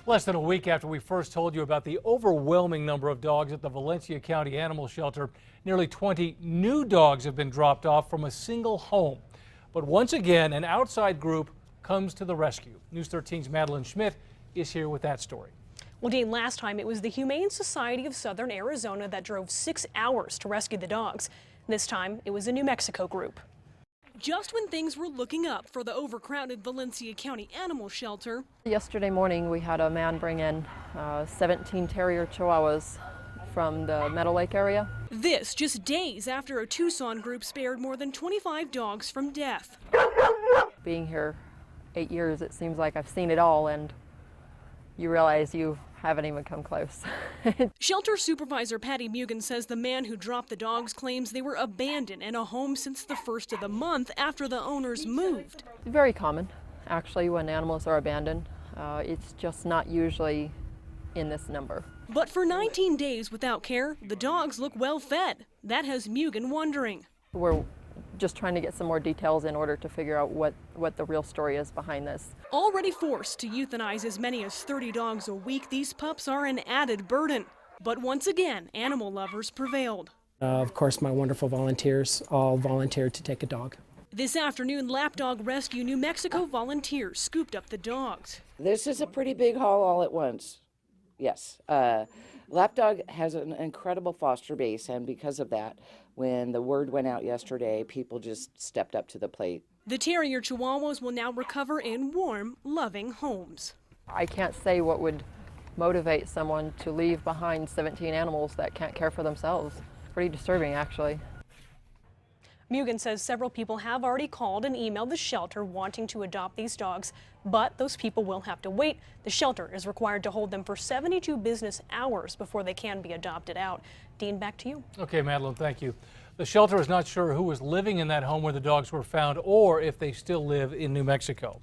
Less than a week after we first told you about the overwhelming number of dogs at the Valencia County Animal Shelter, nearly 20 new dogs have been dropped off from a single home. But once again, an outside group comes to the rescue. News 13's Madeline Schmidt is here with that story. Well, Dean, last time it was the Humane Society of Southern Arizona that drove 6 hours to rescue the dogs. This time it was a New Mexico group. Just when things were looking up for the overcrowded Valencia County Animal Shelter. Yesterday morning we had a man bring in 17 terrier chihuahuas from the Meadow Lake area. This just days after a Tucson group spared more than 25 dogs from death. Being here 8 years, it seems like I've seen it all, and you realize you haven't even come close. Shelter supervisor Patty Mugen says the man who dropped the dogs claims they were abandoned in a home since the first of the month after the owners moved. Very common, actually, when animals are abandoned. It's just not usually in this number. But for 19 days without care, the dogs look well fed. That has Mugen wondering. We're just trying to get some more details in order to figure out what the real story is behind this. Already forced to euthanize as many as 30 dogs a week, these pups are an added burden. But once again, animal lovers prevailed. Of course, my wonderful volunteers all volunteered to take a dog. This afternoon, Lapdog Rescue New Mexico volunteers scooped up the dogs. This is a pretty big haul all at once. Yes. Lapdog has an incredible foster base, and because of that, when the word went out yesterday, people just stepped up to the plate. The terrier chihuahuas will now recover in warm, loving homes. I can't say what would motivate someone to leave behind 17 animals that can't care for themselves. Pretty disturbing, actually. Mugen says several people have already called and emailed the shelter wanting to adopt these dogs, but those people will have to wait. The shelter is required to hold them for 72 business hours before they can be adopted out. Dean, back to you. Okay, Madeline, thank you. The shelter is not sure who was living in that home where the dogs were found or if they still live in New Mexico.